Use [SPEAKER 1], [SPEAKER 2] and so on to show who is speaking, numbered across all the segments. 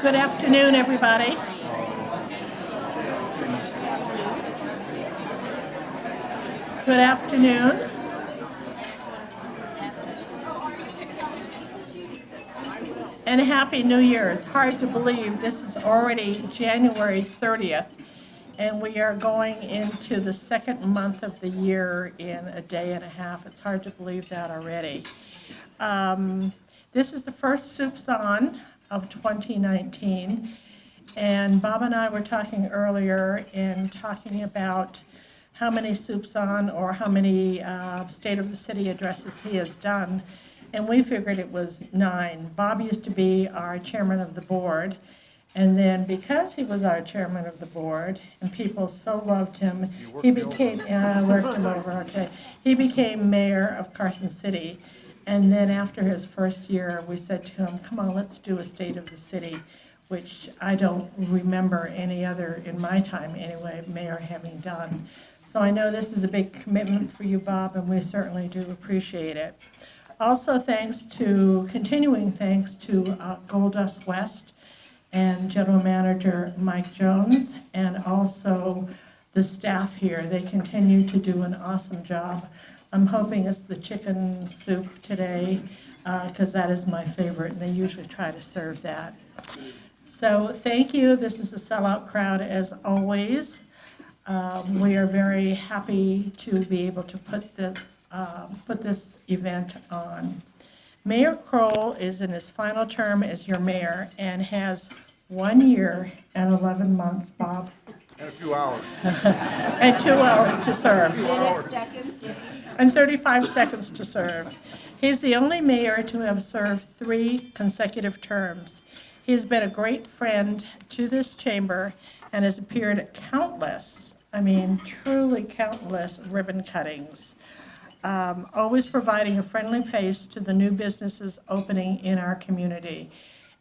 [SPEAKER 1] Good afternoon, everybody. Good afternoon. And Happy New Year. It's hard to believe this is already January 30th, and we are going into the second month of the year in a day and a half. It's hard to believe that already. This is the first Soups On of 2019, and Bob and I were talking earlier talking about how many Soups On or how many State of the City addresses he has done, and we figured it was 9. Bob used to be our chairman of the board, and then because he was our chairman of the board and people so loved him, he became, worked him over, okay. He became mayor of Carson City. And then after his first year, we said to him, come on, let's do a State of the City, which I don't remember any other, in my time anyway, mayor having done. So I know this is a big commitment for you, Bob, and we certainly do appreciate it. Also, continuing thanks to Gold Dust West and General Manager Mike Jones, and also the staff here. They continue to do an awesome job. I'm hoping it's the chicken soup today, because that is my favorite, and they usually try to serve that. So thank you. This is a sellout crowd as always. We are very happy to be able to put this event on. Mayor Kroll is in his final term as your mayor and has 1 year and 11 months, Bob.
[SPEAKER 2] And a few hours.
[SPEAKER 1] And 2 hours to serve. And 35 seconds to serve. He's the only mayor to have served 3 consecutive terms. He has been a great friend to this chamber and has appeared at truly countless ribbon cuttings, always providing a friendly face to the new businesses opening in our community.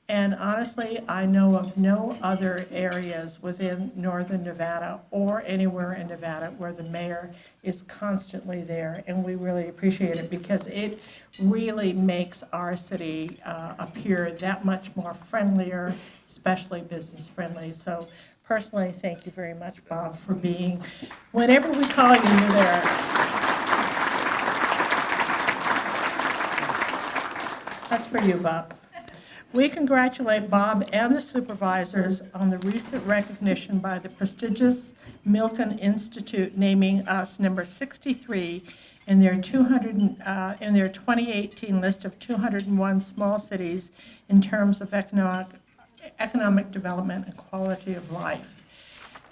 [SPEAKER 1] And honestly, I know of no other areas within northern Nevada or anywhere in Nevada where the mayor is constantly there. And we really appreciate it because it really makes our city appear that much more friendlier, especially business friendly. So personally, thank you very much, Bob, for being, whenever we call you, you're there. That's for you, Bob. We congratulate Bob and the supervisors on the recent recognition by the prestigious Milken Institute naming us number 63 in their 2018 list of 201 small cities in terms of economic development and quality of life.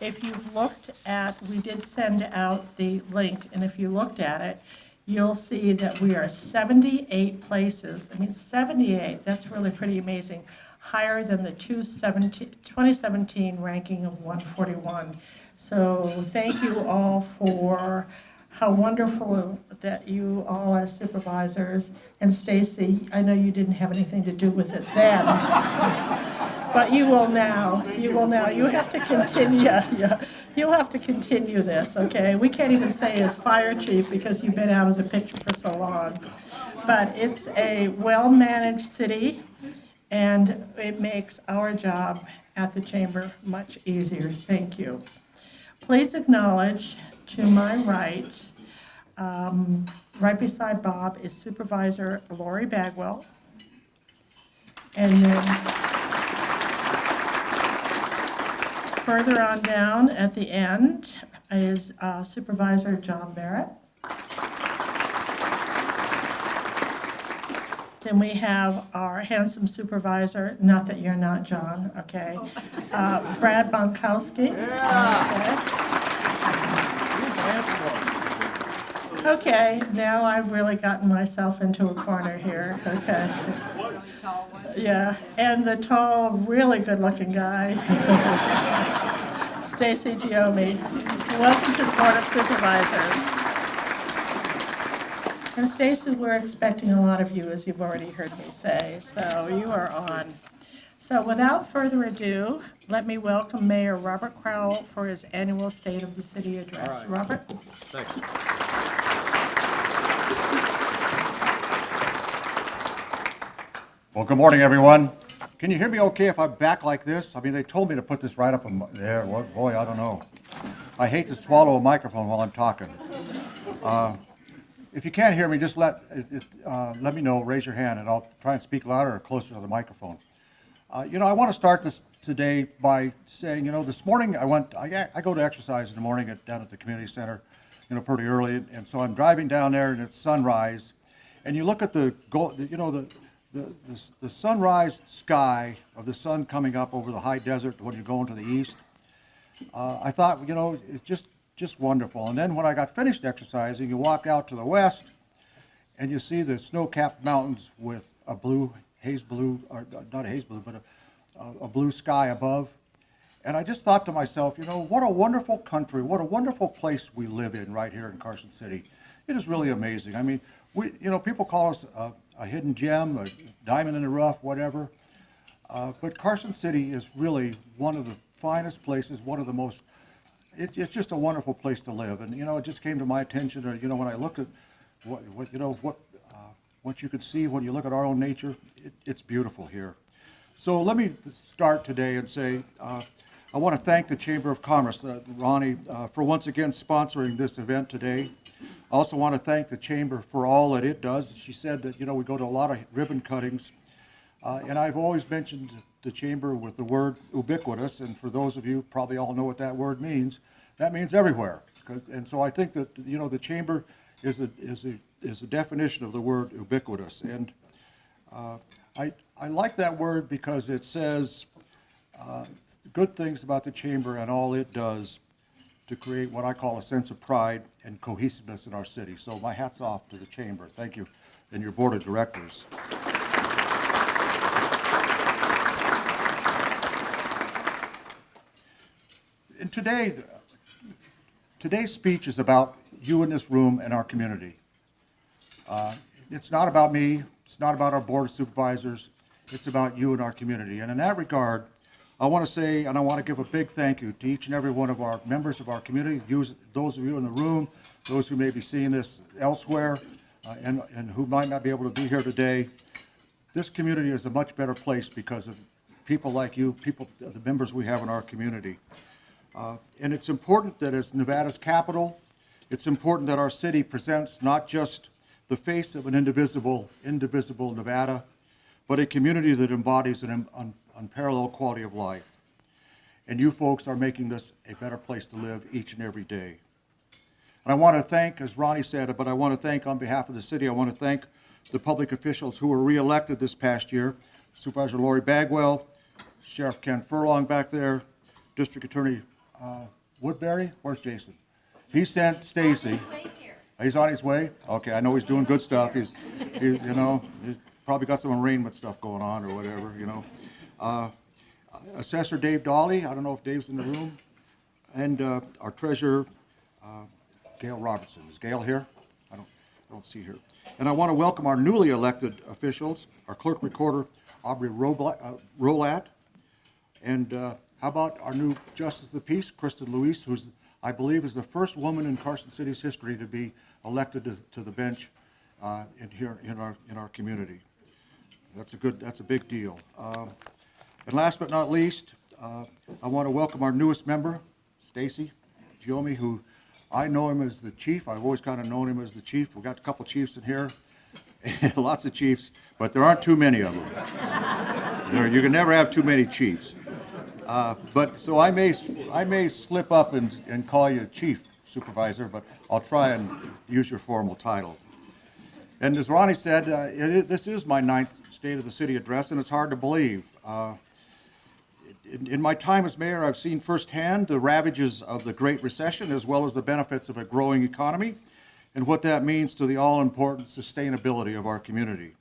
[SPEAKER 1] If you've looked at, we did send out the link, and if you looked at it, you'll see that we are 78 places. 78, that's really pretty amazing, higher than the 2017 ranking of 141. So thank you all for how wonderful that you all as supervisors, and Stacy, I know you didn't have anything to do with it then, but you will now. You will now. You have to continue. Yeah. You'll have to continue this, okay? We can't even say as fire chief because you've been out of the picture for so long. But it's a well-managed city, and it makes our job at the chamber much easier. Thank you. Please acknowledge to my right, right beside Bob is Supervisor Lori Bagwell, and then further on down at the end is Supervisor John Barrett. Then we have our handsome supervisor, not that you're not John, okay, Brad Bonkowski.
[SPEAKER 2] Yeah.
[SPEAKER 1] Okay, now I've really gotten myself into a corner here, okay. Yeah, and the tall, really good-looking guy, Stacy Giomi. Welcome to the Board of Supervisors. And Stacy, we're expecting a lot of you, as you've already heard me say, so you are on. So without further ado, let me welcome Mayor Robert Crowell for his annual State of the City address.
[SPEAKER 2] All right.
[SPEAKER 1] Robert?
[SPEAKER 2] Thanks.
[SPEAKER 3] Well, good morning, everyone. Can you hear me okay if I'm back like this? I mean, they told me to put this right up there. Well, boy, I don't know. I hate to swallow a microphone while I'm talking. If you can't hear me, just let me know, raise your hand, and I'll try and speak louder or closer to the microphone. I want to start this today by saying, this morning I go to exercise in the morning down at the community center, pretty early, and so I'm driving down there and it's sunrise, and you look at the sunrise sky of the sun coming up over the high desert when you're going to the east. I thought, it's just wonderful. And then when I got finished exercising, you walk out to the west and you see the snow-capped mountains with a blue, haze blue, or not a haze blue, but a blue sky above. And I just thought to myself, what a wonderful country, what a wonderful place we live in right here in Carson City. It is really amazing. I mean, people call us a hidden gem, a diamond in the rough, whatever. But Carson City is really one of the finest places, one of the most, it's just a wonderful place to live. And, it just came to my attention, when I look at what you could see when you look at our own nature, it's beautiful here. So let me start today and say, I want to thank the Chamber of Commerce, Ronnie, for once again sponsoring this event today. I also want to thank the Chamber for all that it does. She said that, we go to a lot of ribbon cuttings. And I've always mentioned the Chamber with the word ubiquitous, and for those of you probably all know what that word means. That means everywhere. And so I think that, the Chamber is a definition of the word ubiquitous. And I like that word because it says good things about the Chamber and all it does to create what I call a sense of pride and cohesiveness in our city. So my hat's off to the Chamber. Thank you, and your board of directors. And today's speech is about you in this room and our community. It's not about me. It's not about our board of supervisors. It's about you and our community. And in that regard, I want to say, and I want to give a big thank you to each and every one of our members of our community, those of you in the room, those who may be seeing this elsewhere, and who might not be able to be here today. This community is a much better place because of people like you, the members we have in our community. And it's important that as Nevada's capital, it's important that our city presents not just the face of an indivisible Nevada, but a community that embodies an unparalleled quality of life. And you folks are making this a better place to live each and every day. And I want to thank, as Ronnie said, but I want to thank on behalf of the city, I want to thank the public officials who were reelected this past year, Supervisor Lori Bagwell, Sheriff Ken Furlong back there, District Attorney Woodbury. Where's Jason? He sent Stacy. He's on his way? Okay, I know he's doing good stuff. He's probably got some arraignment stuff going on or whatever, Assessor Dave Dawley, I don't know if Dave's in the room, and our treasurer, Gail Robertson. Is Gail here? I don't see her. And I want to welcome our newly elected officials, our clerk recorder, Aubrey Rolat, and how about our new Justice of the Peace, Kristen Luis, who's, I believe, is the first woman in Carson City's history to be elected to the bench in our community. That's a big deal. And last but not least, I want to welcome our newest member, Stacy Giomi, who I know him as the chief. I've always kind of known him as the chief. We've got a couple chiefs in here, lots of chiefs, but there aren't too many of them. You can never have too many chiefs. But so I may slip up and call you chief supervisor, but I'll try and use your formal title. And as Ronnie said, this is my 9th State of the City address, and it's hard to believe. In my time as mayor, I've seen firsthand the ravages of the Great Recession, as well as the benefits of a growing economy, and what that means to the all-important sustainability of our community.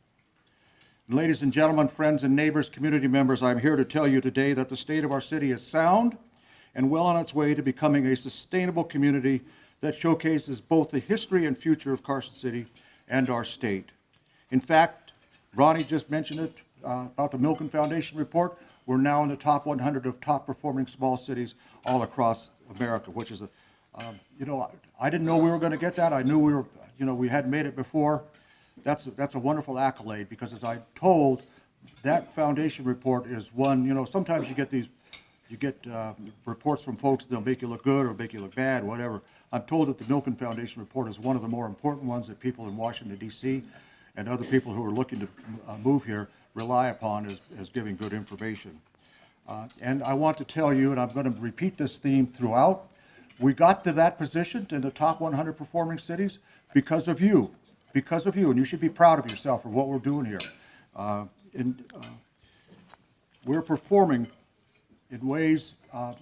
[SPEAKER 3] And ladies and gentlemen, friends and neighbors, community members, I'm here to tell you today that the state of our city is sound and well on its way to becoming a sustainable community that showcases both the history and future of Carson City and our state. In fact, Ronnie just mentioned it about the Milken Foundation report. We're now in the top 100 of top performing small cities all across America, which is I didn't know we were going to get that. I knew we hadn't made it before. That's a wonderful accolade because, as I told that foundation report is one, sometimes you get reports from folks that'll make you look good or make you look bad, whatever. I'm told that the Milken Foundation report is one of the more important ones that people in Washington, D.C. and other people who are looking to move here rely upon as giving good information. And I want to tell you, and I'm going to repeat this theme throughout, we got to that position in the top 100 performing cities because of you, and you should be proud of yourself for what we're doing here. We're performing in ways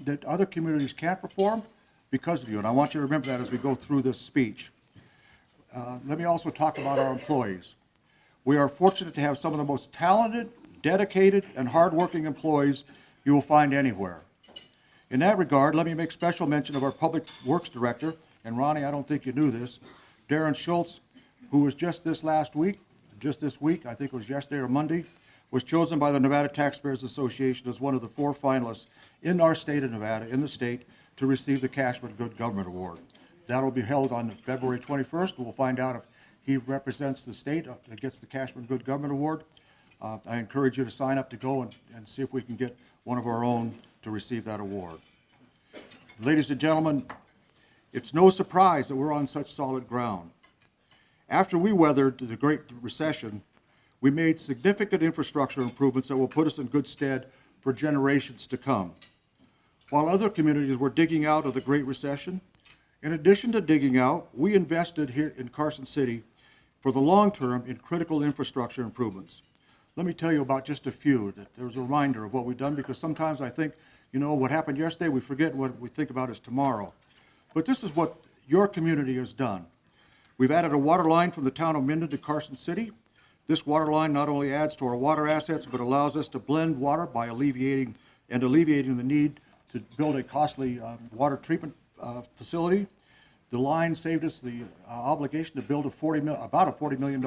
[SPEAKER 3] that other communities can't perform because of you, and I want you to remember that as we go through this speech. Let me also talk about our employees. We are fortunate to have some of the most talented, dedicated, and hardworking employees you will find anywhere. In that regard, let me make special mention of our Public Works Director, and Ronnie, I don't think you knew this, Darren Schultz, who was just this week, I think it was yesterday or Monday, was chosen by the Nevada Taxpayers Association as one of the 4 finalists in our state of Nevada, in the state, to receive the Cashman Good Government Award. That will be held on February 21st. We'll find out if he represents the state that gets the Cashman Good Government Award. I encourage you to sign up to go and see if we can get one of our own to receive that award. Ladies and gentlemen, it's no surprise that we're on such solid ground. After we weathered the Great Recession, we made significant infrastructure improvements that will put us in good stead for generations to come. While other communities were digging out of the Great Recession, in addition to digging out, we invested here in Carson City for the long term in critical infrastructure improvements. Let me tell you about just a few. There's a reminder of what we've done, because sometimes I think, what happened yesterday, we forget what we think about is tomorrow. But this is what your community has done. We've added a water line from the town of Minden to Carson City. This water line not only adds to our water assets, but allows us to blend water by alleviating the need to build a costly water treatment facility. The line saved us the obligation to build about a $40 million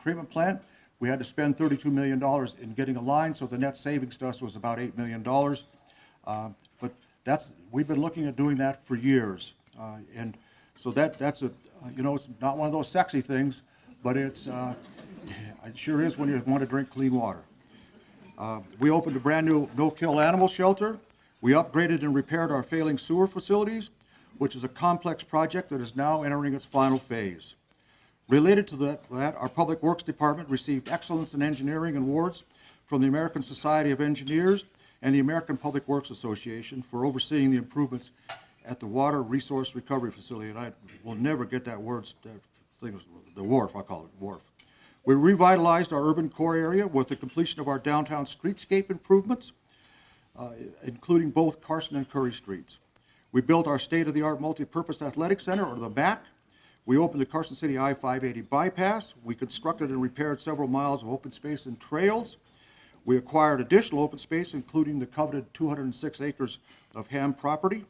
[SPEAKER 3] treatment plant. We had to spend $32 million in getting a line, so the net savings to us was about $8 million. But we've been looking at doing that for years. And so that's it's not one of those sexy things, but it sure is when you want to drink clean water. We opened a brand new no-kill animal shelter. We upgraded and repaired our failing sewer facilities, which is a complex project that is now entering its final phase. Related to that, our Public Works Department received Excellence in Engineering awards from the American Society of Engineers and the American Public Works Association for overseeing the improvements at the Water Resource Recovery Facility, and I will never get that word, the wharf, I call it, wharf. We revitalized our urban core area with the completion of our downtown streetscape improvements, including both Carson and Curry Streets. We built our state-of-the-art multi-purpose athletic center, or the MAC. We opened the Carson City I-580 bypass. We constructed and repaired several miles of open space and trails. We acquired additional open space, including the coveted 206 acres of Ham property.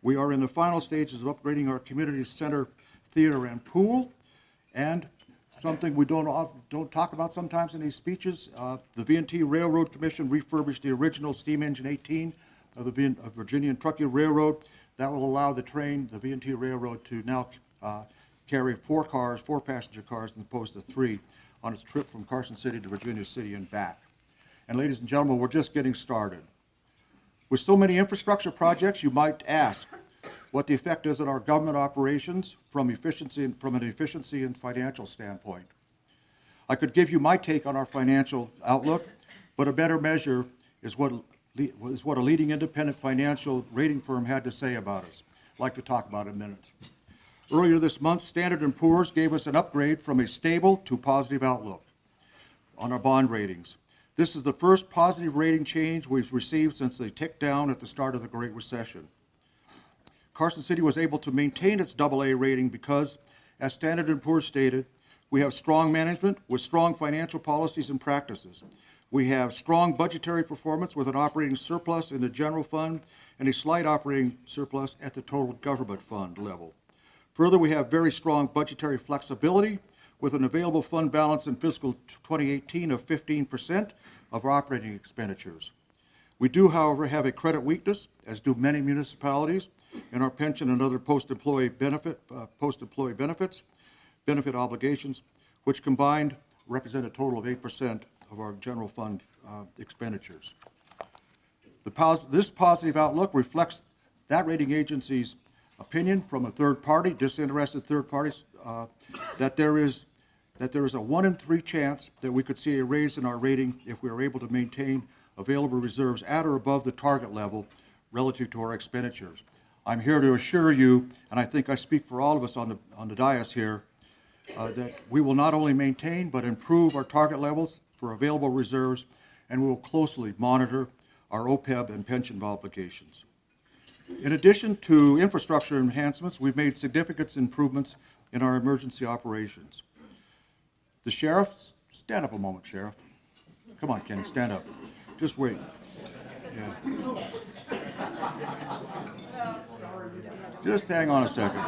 [SPEAKER 3] We are in the final stages of upgrading our community center, theater, and pool. And something we don't talk about sometimes in these speeches, the V&T Railroad Commission refurbished the original steam engine 18 of the Virginia and Truckee Railroad. That will allow the V&T Railroad, to now carry 4 passenger cars, as opposed to 3 on its trip from Carson City to Virginia City and back. And ladies and gentlemen, we're just getting started. With so many infrastructure projects, you might ask what the effect is on our government operations from an efficiency and financial standpoint. I could give you my take on our financial outlook, but a better measure is what a leading independent financial rating firm had to say about us. I'd like to talk about it in a minute. Earlier this month, Standard & Poor's gave us an upgrade from a stable to positive outlook on our bond ratings. This is the first positive rating change we've received since they ticked down at the start of the Great Recession. Carson City was able to maintain its AA rating because, as Standard & Poor's stated, we have strong management with strong financial policies and practices. We have strong budgetary performance with an operating surplus in the general fund and a slight operating surplus at the total government fund level. Further, we have very strong budgetary flexibility with an available fund balance in fiscal 2018 of 15% of our operating expenditures. We do, however, have a credit weakness, as do many municipalities, in our pension and other post-employee benefit obligations, which combined represent a total of 8% of our general fund expenditures. This positive outlook reflects that rating agency's opinion from a third party, disinterested third parties, that there is a 1 in 3 chance that we could see a raise in our rating if we are able to maintain available reserves at or above the target level relative to our expenditures. I'm here to assure you, and I think I speak for all of us on the dais here, that we will not only maintain but improve our target levels for available reserves, and we will closely monitor our OPEB and pension obligations. In addition to infrastructure enhancements, we've made significant improvements in our emergency operations. The sheriff, stand up a moment, Sheriff. Come on, Kenny, stand up. Just wait. Yeah. Just hang on a second.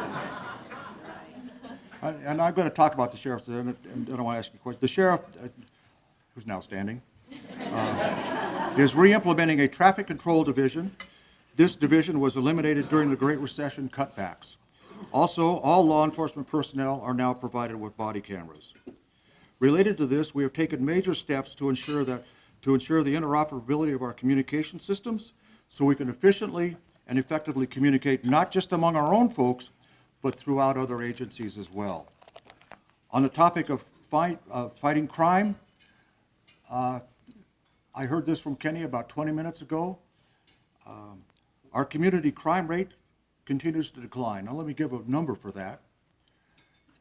[SPEAKER 3] And I'm going to talk about the sheriff, and I don't want to ask you a question. The sheriff, who's now standing, is re-implementing a traffic control division. This division was eliminated during the Great Recession cutbacks. Also, all law enforcement personnel are now provided with body cameras. Related to this, we have taken major steps to ensure the interoperability of our communication systems so we can efficiently and effectively communicate not just among our own folks, but throughout other agencies as well. On the topic of fighting crime, I heard this from Kenny about 20 minutes ago. Our community crime rate continues to decline. Now let me give a number for that.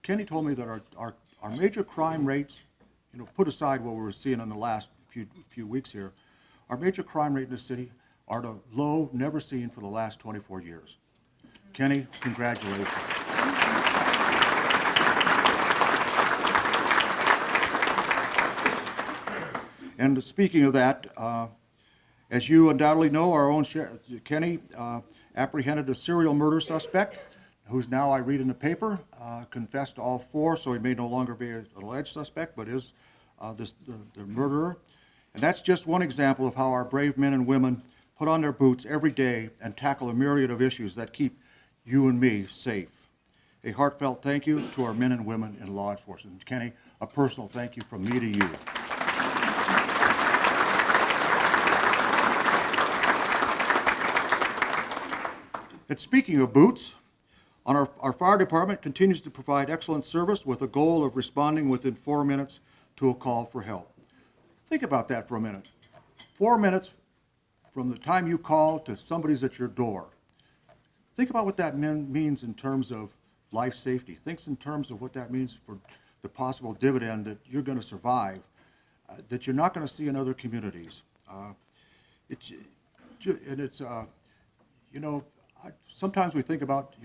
[SPEAKER 3] Kenny told me that our major crime rates, put aside what we were seeing in the last few weeks here, our major crime rate in the city are the low never seen for the last 24 years. Kenny, congratulations. And speaking of that, as you undoubtedly know, our own Kenny apprehended a serial murder suspect who's now, I read in the paper, confessed to all 4, so he may no longer be an alleged suspect, but is the murderer. And that's just one example of how our brave men and women put on their boots every day and tackle a myriad of issues that keep you and me safe. A heartfelt thank you to our men and women in law enforcement. Kenny, a personal thank you from me to you. And speaking of boots, our fire department continues to provide excellent service with a goal of responding within 4 minutes to a call for help. Think about that for a minute. 4 minutes from the time you call to somebody's at your door. Think about what that means in terms of life safety. Think in terms of what that means for the possible dividend that you're going to survive, that you're not going to see in other communities. Sometimes we think about,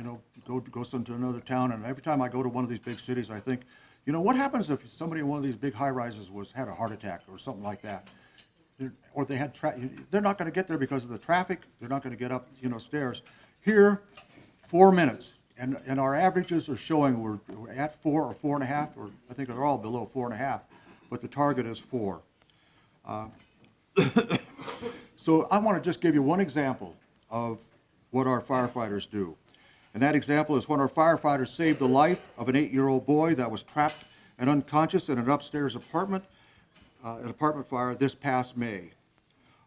[SPEAKER 3] go to another town, and every time I go to one of these big cities, I think, what happens if somebody in one of these big high-rises had a heart attack or something like that? Or they had, they're not going to get there because of the traffic. They're not going to get up, stairs. Here, 4 minutes, and our averages are showing we're at 4 or 4.5, or I think they're all below 4.5, but the target is 4. So I want to just give you one example of what our firefighters do. And that example is when our firefighters saved the life of an 8-year-old boy that was trapped and unconscious in an upstairs apartment, an apartment fire this past May.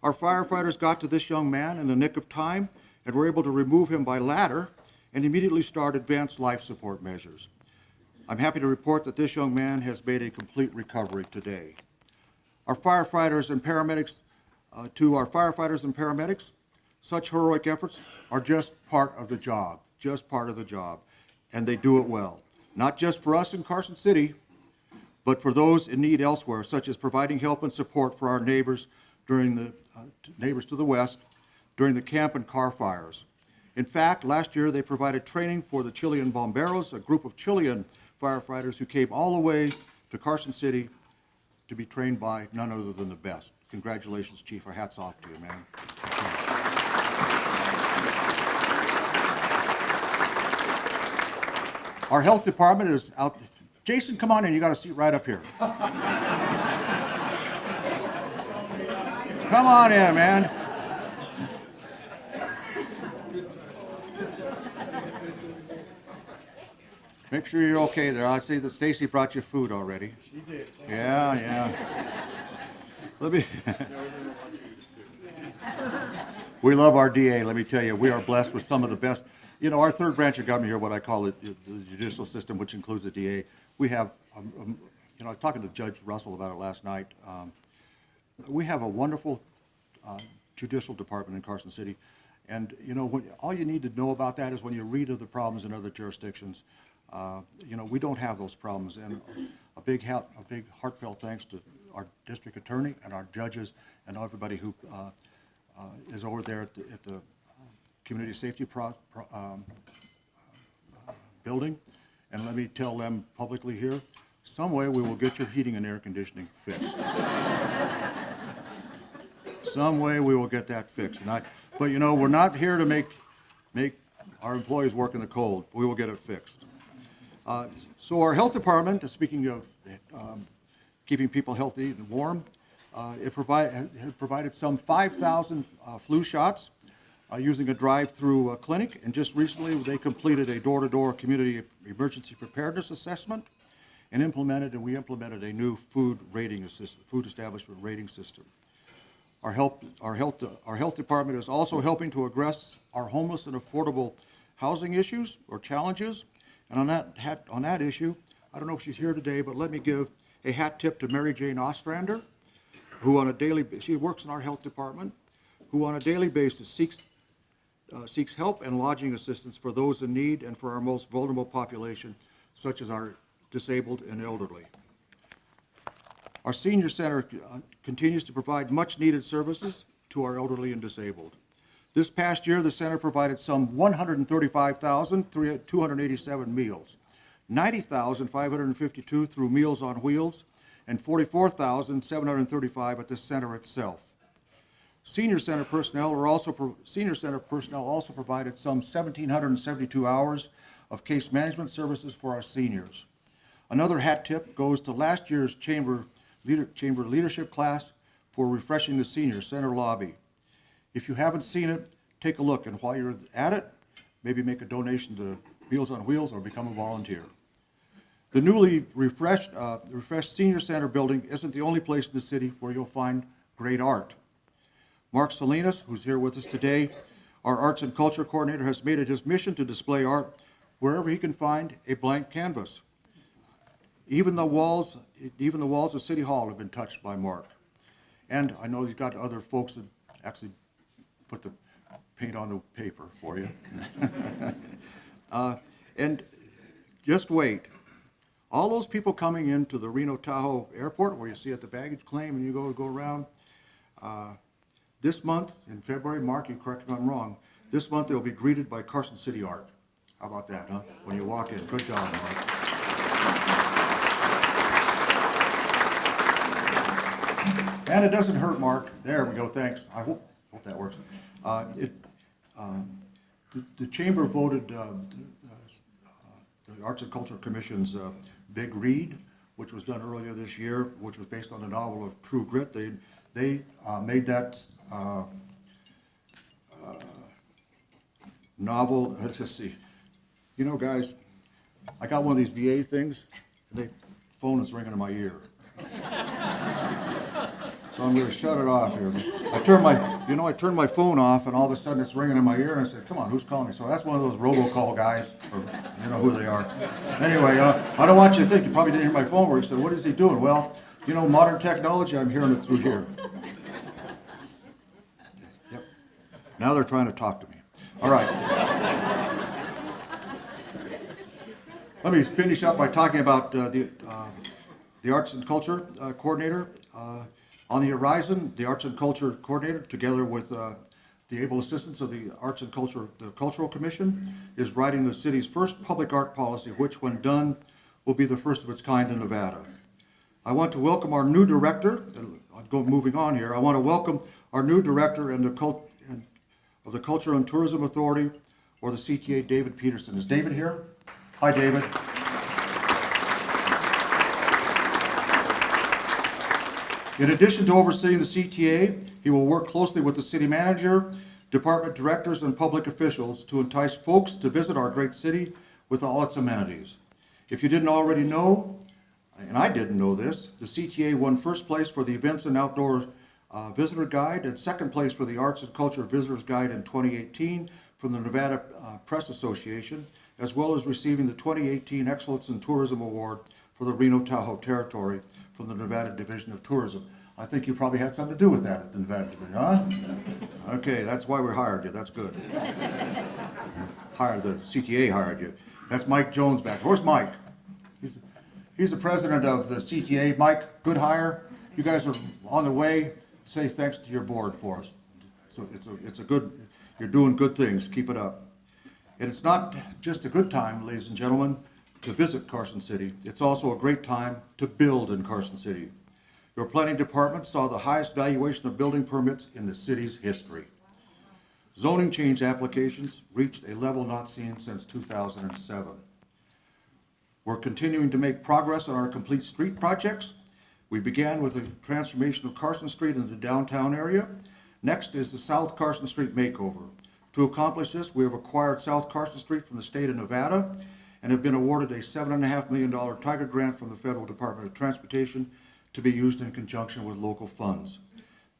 [SPEAKER 3] Our firefighters got to this young man in the nick of time and were able to remove him by ladder and immediately start advanced life support measures. I'm happy to report that this young man has made a complete recovery today. Our firefighters and paramedics, such heroic efforts are just part of the job, and they do it well. Not just for us in Carson City, but for those in need elsewhere, such as providing help and support for our neighbors neighbors to the west during the camp and car fires. In fact, last year they provided training for the Chilean Bomberos, a group of Chilean firefighters who came all the way to Carson City to be trained by none other than the best. Congratulations, Chief. Our hat's off to you, man. Our health department is out. Jason, come on in. You got a seat right up here. Come on in, man. Make sure you're okay there. I see that Stacy brought you food already. She did. Yeah. let me. We love our DA, let me tell you. We are blessed with some of the best. You know, our third branch of government here, what I call it, the judicial system, which includes the DA. We have, you know, I was talking to Judge Russell about it last night. We have a wonderful judicial department in Carson City. And, you know, all you need to know about that is when you read of the problems in other jurisdictions. You know, we don't have those problems. And a big heartfelt thanks to our district attorney and our judges and everybody who is over there at the community safety building. And let me tell them publicly here, some way we will get your heating and air conditioning fixed. Some way we will get that fixed. But you know, we're not here to make our employees work in the cold. We will get it fixed. So our health department, speaking of keeping people healthy and warm, it provided some 5,000 flu shots using a drive-through clinic. And just recently, they completed a door-to-door community emergency preparedness assessment and we implemented a new food establishment rating system. Our health department is also helping to address our homeless and affordable housing issues or challenges. And on that issue, I don't know if she's here today, but let me give a hat tip to Mary Jane Ostrander, who she works in our health department, who on a daily basis seeks help and lodging assistance for those in need and for our most vulnerable population, such as our disabled and elderly. Our senior center continues to provide much-needed services to our elderly and disabled. This past year, the center provided some 135,287 meals, 90,552 through Meals on Wheels, and 44,735 at the center itself. Senior center personnel also provided some 1,772 hours of case management services for our seniors. Another hat tip goes to last year's Chamber leadership class for refreshing the senior center lobby. If you haven't seen it, take a look, and while you're at it, maybe make a donation to Meals on Wheels or become a volunteer. The newly refreshed senior center building isn't the only place in the city where you'll find great art. Mark Salinas, who's here with us today, our arts and culture coordinator, has made it his mission to display art wherever he can find a blank canvas. Even the walls of City Hall have been touched by Mark. And I know he's got other folks that actually put the paint on the paper for you. And just wait. All those people coming into the Reno Tahoe Airport, where you see at the baggage claim and you go around, this month, in February, Mark, you correct me if I'm wrong, this month they'll be greeted by Carson City art. How about that, huh? When you walk in. Good job, Mark. And it doesn't hurt, Mark. There we go, thanks. I hope that works. The Chamber voted the Arts and Culture Commission's Big Read, which was done earlier this year, which was based on the novel of True Grit. They made that novel, let's just see. You know, guys, I got one of these VA things, and the phone is ringing in my ear. So I'm going to shut it off here. I turned my phone off, and all of a sudden it's ringing in my ear, and I said, "Come on, who's calling me?" So that's one of those robocall guys, or you know who they are. Anyway, I don't want you to think you probably didn't hear my phone work. You said, "What is he doing?" Well, you know, modern technology. I'm hearing it through here. Yep. Now they're trying to talk to me. All right. Let me finish up by talking about the Arts and Culture Coordinator. On the horizon, the Arts and Culture Coordinator, together with the able assistance of the Arts and Culture, the Cultural Commission, is writing the city's first public art policy, which, when done, will be the first of its kind in Nevada. I want to welcome our new director, and moving on here, I want to welcome our new director of the Culture and Tourism Authority, or the CTA, David Peterson. Is David here? Hi, David. In addition to overseeing the CTA, he will work closely with the city manager, department directors, and public officials to entice folks to visit our great city with all its amenities. If you didn't already know, and I didn't know this, the CTA won first place for the Events and Outdoor Visitor Guide and second place for the Arts and Culture Visitors Guide in 2018 from the Nevada Press Association, as well as receiving the 2018 Excellence in Tourism Award for the Reno Tahoe Territory from the Nevada Division of Tourism. I think you probably had something to do with that at the Nevada Division, huh? Okay, that's why we hired you. That's good. The CTA hired you. That's Mike Jones back. Where's Mike? He's the president of the CTA. Mike, good hire. You guys are on the way. Say thanks to your board for us. So it's a good, you're doing good things. Keep it up. And it's not just a good time, ladies and gentlemen, to visit Carson City. It's also a great time to build in Carson City. Your planning department saw the highest valuation of building permits in the city's history. Zoning change applications reached a level not seen since 2007. We're continuing to make progress on our complete street projects. We began with the transformation of Carson Street into the downtown area. Next is the South Carson Street Makeover. To accomplish this, we have acquired South Carson Street from the state of Nevada and have been awarded a $7.5 million Tiger grant from the Federal Department of Transportation to be used in conjunction with local funds.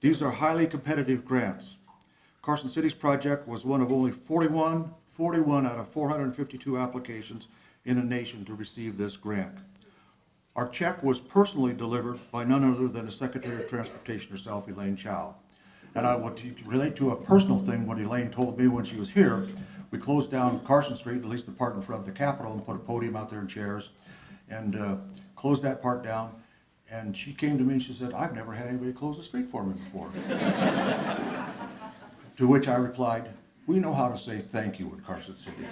[SPEAKER 3] These are highly competitive grants. Carson City's project was one of only 41 out of 452 applications in the nation to receive this grant. Our check was personally delivered by none other than the Secretary of Transportation herself, Elaine Chao. And I want to relate to a personal thing what Elaine told me when she was here. We closed down Carson Street, at least the part in front of the Capitol, and put a podium out there and chairs, and closed that part down. And she came to me and she said, I've never had anybody close the street for me before. To which I replied, we know how to say thank you in Carson City.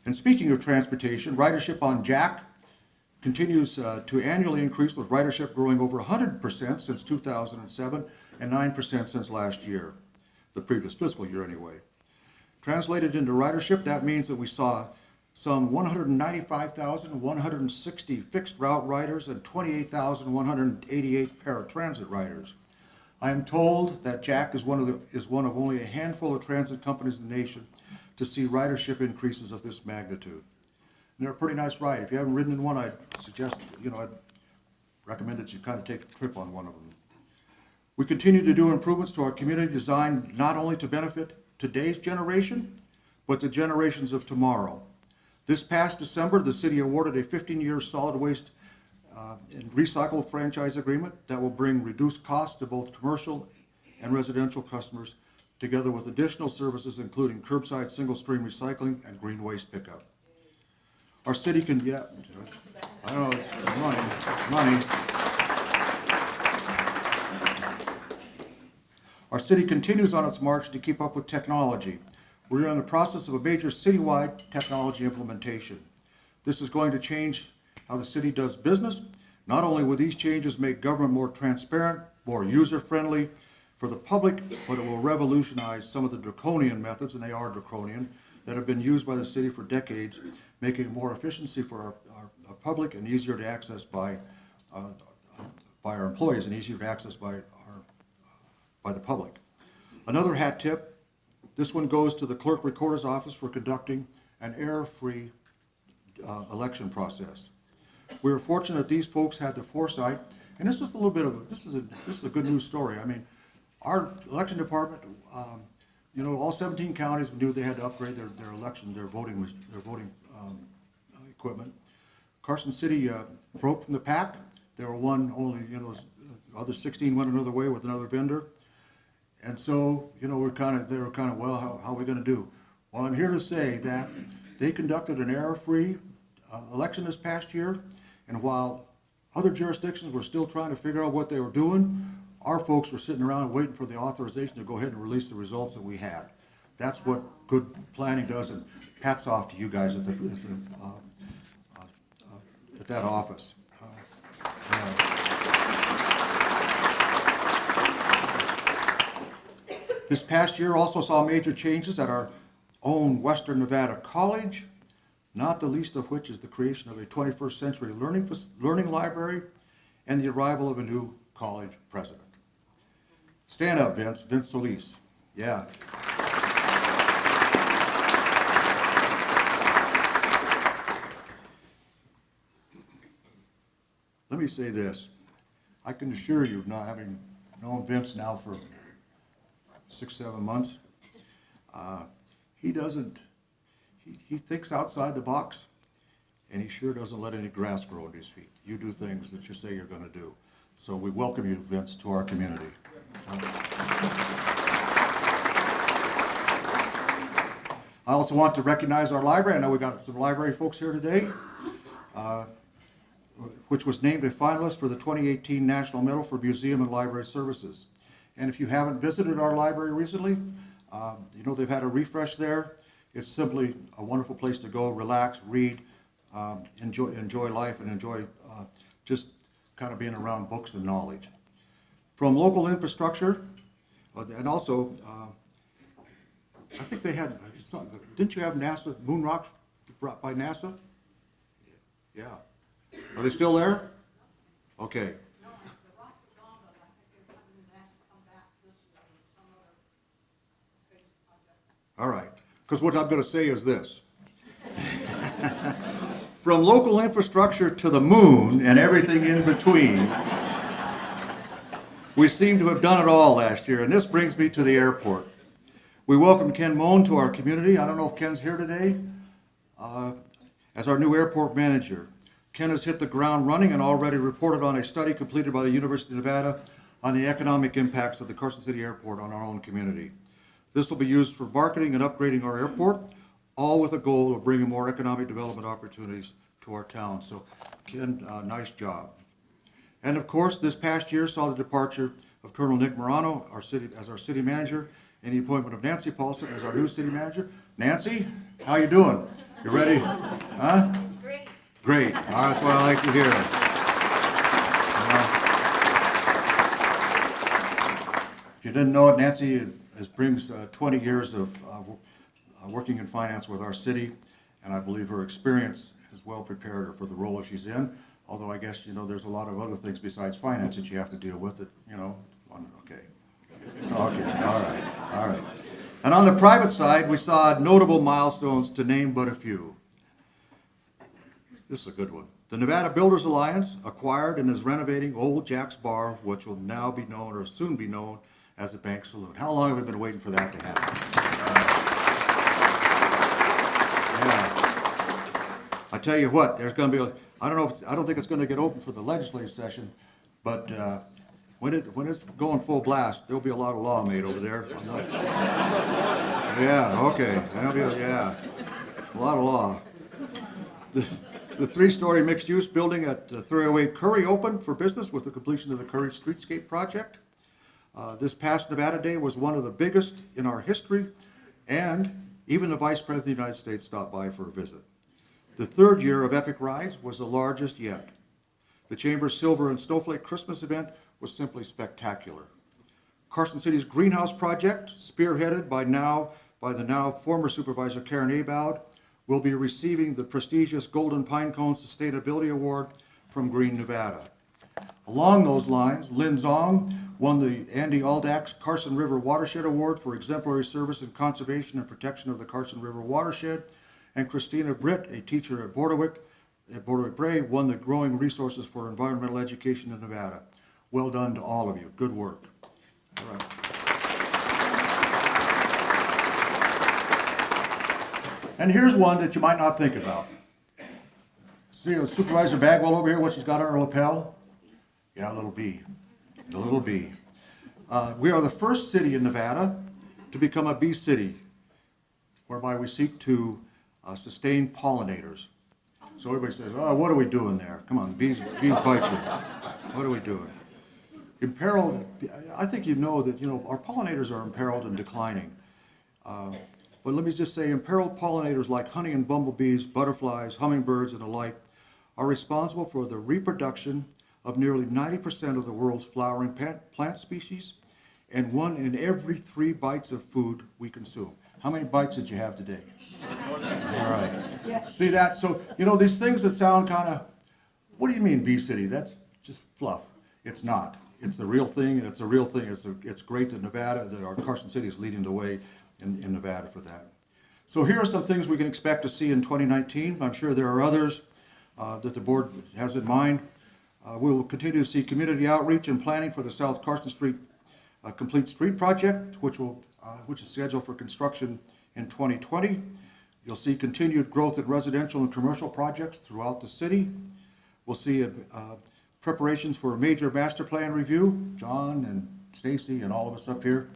[SPEAKER 3] And speaking of transportation, ridership on Jack continues to annually increase, with ridership growing over 100% since 2007 and 9% since last year, the previous fiscal year anyway. Translated into ridership, that means that we saw some 195,160 fixed route riders and 28,188 paratransit riders. I am told that Jack is one of only a handful of transit companies in the nation to see ridership increases of this magnitude. And they're a pretty nice ride. If you haven't ridden in one, I'd suggest, I'd recommend that you kind of take a trip on one of them. We continue to do improvements to our community designed not only to benefit today's generation, but the generations of tomorrow. This past December, the city awarded a 15-year solid waste and recycle franchise agreement that will bring reduced costs to both commercial and residential customers, together with additional services including curbside single-stream recycling and green waste pickup. Our city can, I know, it's money. Our city continues on its march to keep up with technology. We're in the process of a major citywide technology implementation. This is going to change how the city does business. Not only will these changes make government more transparent, more user-friendly for the public, but it will revolutionize some of the draconian methods, and they are draconian, that have been used by the city for decades, making it more efficiency for our public and easier to access by our employees and easier to access by the public. Another hat tip, this one goes to the Clerk Recorder's Office for conducting an error-free election process. We were fortunate these folks had the foresight, and this is a little bit of this is a good news story. I mean, our election department, all 17 counties knew they had to upgrade their voting equipment. Carson City broke from the pack. They were one only, the other 16 went another way with another vendor. And so, they were kind of, well, how are we going to do? Well, I'm here to say that they conducted an error-free election this past year, and while other jurisdictions were still trying to figure out what they were doing, our folks were sitting around waiting for the authorization to go ahead and release the results that we had. That's what good planning does, and hats off to you guys at that office. This past year also saw major changes at our own Western Nevada College, not the least of which is the creation of a 21st century learning library and the arrival of a new college president. Stand up, Vince Solis. Yeah. let me say this. I can assure you, not having known Vince now for 6, 7 months, he thinks outside the box, and he sure doesn't let any grass grow at his feet. You do things that you say you're going to do. So we welcome you, Vince, to our community. I also want to recognize our library. I know we got some library folks here today, which was named a finalist for the 2018 National Medal for Museum and Library Services. And if you haven't visited our library recently, you know they've had a refresh there. It's simply a wonderful place to go, relax, read, enjoy life, and enjoy just kind of being around books and knowledge. From local infrastructure, and also, I think they had, didn't you have NASA, moon rocks brought by NASA? Yeah. Are they still there? Okay.
[SPEAKER 4] No, the rock was gone, but I think they're having that come back this year with some other space project.
[SPEAKER 3] All right. Because what I'm going to say is this. From local infrastructure to the moon and everything in between, we seem to have done it all last year, and this brings me to the airport. We welcome Ken Moan to our community. I don't know if Ken's here today. As our new airport manager, Ken has hit the ground running and already reported on a study completed by the University of Nevada on the economic impacts of the Carson City Airport on our own community. This will be used for marketing and upgrading our airport, all with a goal of bringing more economic development opportunities to our town. So, Ken, nice job. And of course, this past year saw the departure of Colonel Nick Morano, as our city manager, and the appointment of Nancy Paulson as our new city manager. Nancy, how you doing? You ready? Huh?
[SPEAKER 4] It's great.
[SPEAKER 3] Great. All right, that's what I like to hear. If you didn't know it, Nancy brings 20 years of working in finance with our city, and I believe her experience has well prepared her for the role she's in. Although I guess, you know, there's a lot of other things besides finance that you have to deal with that, you know, okay. Okay, all right. And on the private side, we saw notable milestones, to name but a few. This is a good one. The Nevada Builders Alliance acquired and is renovating Old Jack's Bar, which will now be known, or soon be known, as the Bank Saloon. How long have we been waiting for that to happen? Yeah. I tell you what, there's going to be I don't think it's going to get open for the legislative session, but when it's going full blast, there'll be a lot of law made over there. Yeah, okay. Yeah, a lot of law. The 3-story mixed-use building at 308 Curry opened for business with the completion of the Curry Streetscape project. This past Nevada Day was one of the biggest in our history, and even the Vice President of the United States stopped by for a visit. The 3rd year of Epic Rise was the largest yet. The Chamber's Silver and Snowflake Christmas event was simply spectacular. Carson City's greenhouse project, spearheaded by the now former supervisor Karen Abowd, will be receiving the prestigious Golden Pinecone Sustainability Award from Green Nevada. Along those lines, Lynn Zong won the Andy Aldach's Carson River Watershed Award for exemplary service in conservation and protection of the Carson River watershed, and Christina Britt, a teacher at Bordewick Bray, won the Growing Resources for Environmental Education in Nevada. Well done to all of you. Good work. All right. And here's one that you might not think about. See Supervisor Bagwell over here, what she's got on her lapel? Yeah, a little bee. A little bee. We are the first city in Nevada to become a bee city, whereby we seek to sustain pollinators. So everybody says, oh, what are we doing there? Come on, bees bite you. What are we doing? Imperiled, I think you know that, our pollinators are imperiled and declining. But let me just say, imperiled pollinators like honey and bumblebees, butterflies, hummingbirds, and the like are responsible for the reproduction of nearly 90% of the world's flowering plant species and 1 in every 3 bites of food we consume. How many bites did you have today? All right.
[SPEAKER 4] Yeah.
[SPEAKER 3] See that? So, these things that sound kind of, what do you mean bee city? That's just fluff. It's not. It's the real thing, and it's a real thing. It's great that our Carson City is leading the way in Nevada for that. So here are some things we can expect to see in 2019. I'm sure there are others that the board has in mind. We will continue to see community outreach and planning for the South Carson Street Complete Street Project, which is scheduled for construction in 2020. You'll see continued growth in residential and commercial projects throughout the city. We'll see preparations for a major master plan review, John and Stacy and all of us up here,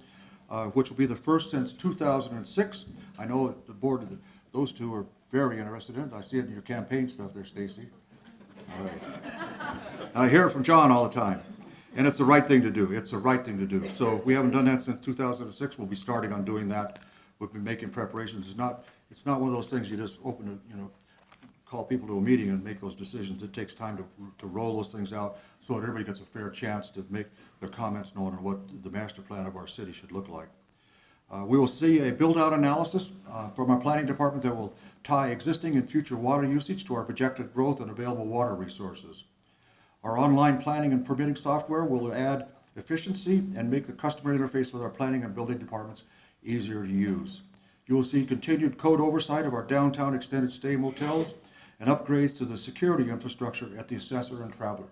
[SPEAKER 3] which will be the first since 2006. I know the board, those two are very interested in it. I see it in your campaign stuff there, Stacy. All right. I hear it from John all the time, and it's the right thing to do. It's the right thing to do. So we haven't done that since 2006. We'll be starting on doing that. We've been making preparations. It's not one of those things you just open to, call people to a meeting and make those decisions. It takes time to roll those things out so that everybody gets a fair chance to make their comments known on what the master plan of our city should look like. We will see a build-out analysis from our planning department that will tie existing and future water usage to our projected growth and available water resources. Our online planning and permitting software will add efficiency and make the customer interface with our planning and building departments easier to use. You will see continued code oversight of our downtown extended stay motels and upgrades to the security infrastructure at the assessor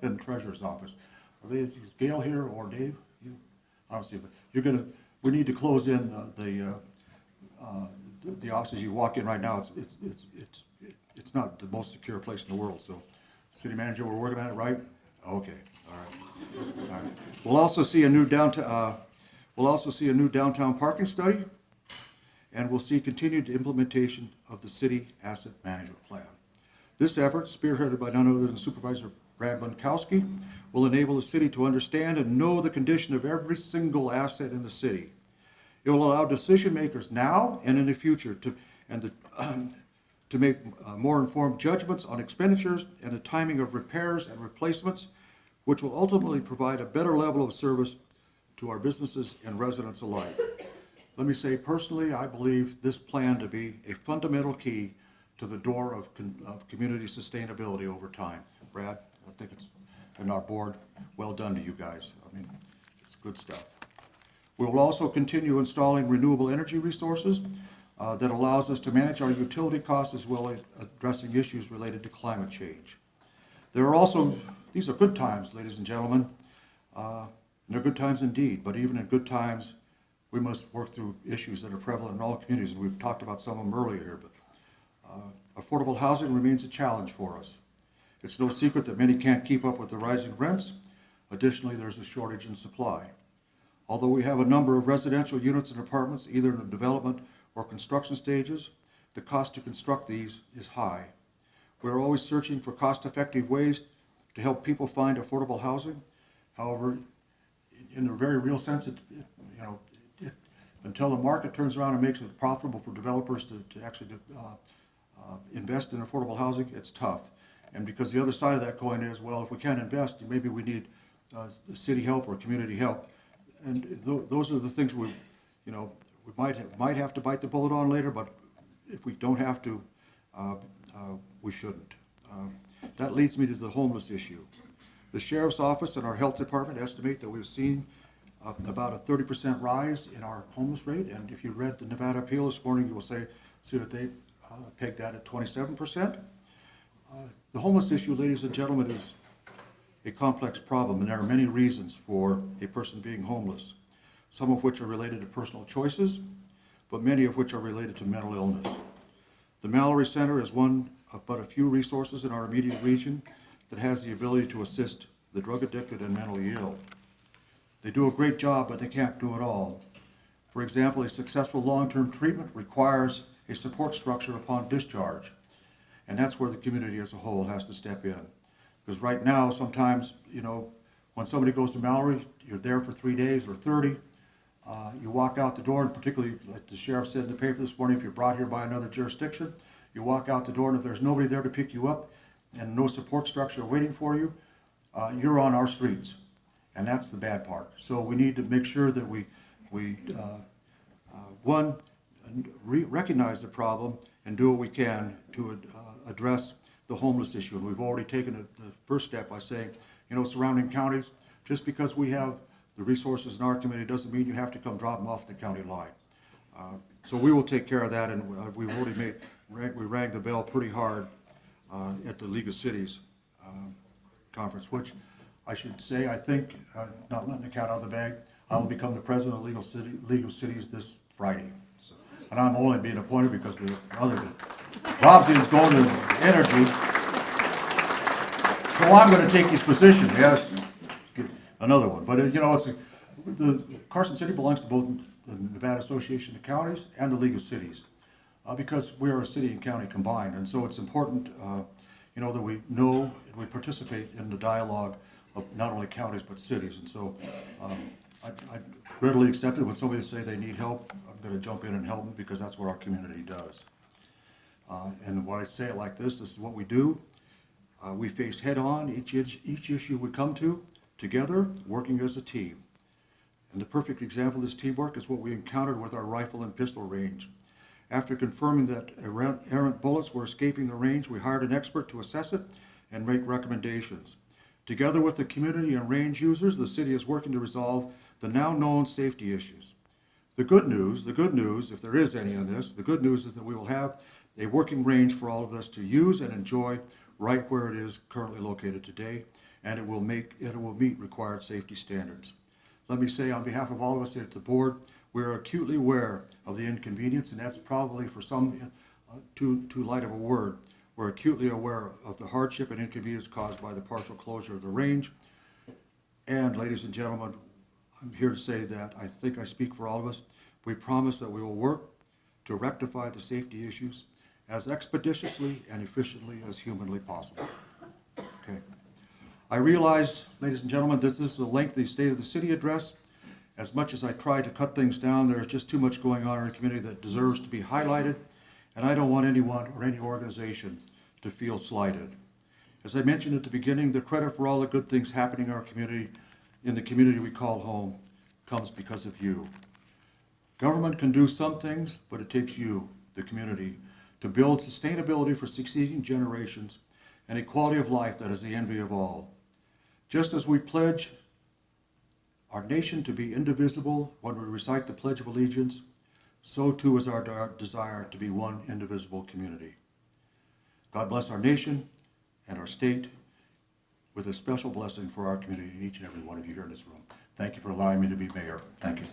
[SPEAKER 3] and treasurer's office. Are they, is Gail here or Dave? I don't see it, but we need to close in the offices you walk in right now. It's not the most secure place in the world. So, city manager, we're working on it, right? Okay, all right. We'll also see a new downtown parking study, and we'll see continued implementation of the city asset management plan. This effort, spearheaded by none other than Supervisor Brad Bunkowski, will enable the city to understand and know the condition of every single asset in the city. It will allow decision makers now and in the future to make more informed judgments on expenditures and the timing of repairs and replacements, which will ultimately provide a better level of service to our businesses and residents alike. Let me say personally, I believe this plan to be a fundamental key to the door of community sustainability over time. Brad, I think it's, and our board, well done to you guys. I mean, it's good stuff. We will also continue installing renewable energy resources that allows us to manage our utility costs as well as addressing issues related to climate change. There are also, these are good times, ladies and gentlemen. They're good times indeed, but even in good times, we must work through issues that are prevalent in all communities. We've talked about some of them earlier here, but affordable housing remains a challenge for us. It's no secret that many can't keep up with the rising rents. Additionally, there's a shortage in supply. Although we have a number of residential units and apartments, either in the development or construction stages, the cost to construct these is high. We're always searching for cost-effective ways to help people find affordable housing. However, in a very real sense, until the market turns around and makes it profitable for developers to actually invest in affordable housing, it's tough. And because the other side of that coin is, well, if we can't invest, maybe we need city help or community help. And those are the things we might have to bite the bullet on later, but if we don't have to, we shouldn't. That leads me to the homeless issue. The sheriff's office and our health department estimate that we've seen about a 30% rise in our homeless rate, and if you read the Nevada Appeal this morning, you will see that they pegged that at 27%. The homeless issue, ladies and gentlemen, is a complex problem, and there are many reasons for a person being homeless, some of which are related to personal choices, but many of which are related to mental illness. The Mallory Center is one of but a few resources in our immediate region that has the ability to assist the drug addicted and mentally ill. They do a great job, but they can't do it all. For example, a successful long-term treatment requires a support structure upon discharge, and that's where the community as a whole has to step in. Because right now, sometimes, when somebody goes to Mallory, you're there for 3 days or 30. You walk out the door, and particularly, like the sheriff said in the paper this morning, if you're brought here by another jurisdiction, you walk out the door, and if there's nobody there to pick you up and no support structure waiting for you, you're on our streets. And that's the bad part. So we need to make sure that we recognize the problem and do what we can to address the homeless issue. And we've already taken the first step by saying, surrounding counties, just because we have the resources in our community doesn't mean you have to come drop them off the county line. So we will take care of that, and we've already we rang the bell pretty hard at the League of Cities conference, which I should say, I think, not letting the cat out of the bag, I will become the president of League of Cities this Friday. So, and I'm only being appointed because the other, Robson's going to energy. So I'm going to take his position, yes, get another one. But, the Carson City belongs to both the Nevada Association of Counties and the League of Cities, because we are a city and county combined. And so it's important, that we know and we participate in the dialogue of not only counties but cities. And so I readily accept it when somebody say they need help. I'm going to jump in and help them because that's what our community does. And when I say it like this is what we do. We face head-on each issue we come to together, working as a team. And the perfect example of this teamwork is what we encountered with our rifle and pistol range. After confirming that errant bullets were escaping the range, we hired an expert to assess it and make recommendations. Together with the community and range users, the city is working to resolve the now known safety issues. The good news, if there is any on this, the good news is that we will have a working range for all of us to use and enjoy right where it is currently located today, and it will meet required safety standards. Let me say on behalf of all of us here at the board, we are acutely aware of the inconvenience, and that's probably for some too light of a word. We're acutely aware of the hardship and inconvenience caused by the partial closure of the range. And ladies and gentlemen, I'm here to say that I think I speak for all of us. We promise that we will work to rectify the safety issues as expeditiously and efficiently as humanly possible. Okay. I realize, ladies and gentlemen, that this is a lengthy State of the City address. As much as I try to cut things down, there's just too much going on in our community that deserves to be highlighted, and I don't want anyone or any organization to feel slighted. As I mentioned at the beginning, the credit for all the good things happening in our community, in the community we call home, comes because of you. Government can do some things, but it takes you, the community, to build sustainability for succeeding generations and a quality of life that is the envy of all. Just as we pledge our nation to be indivisible when we recite the Pledge of Allegiance, so too is our desire to be one indivisible community. God bless our nation and our state with a special blessing for our community and each and every one of you here in this room. Thank you for allowing me to be mayor. Thank you.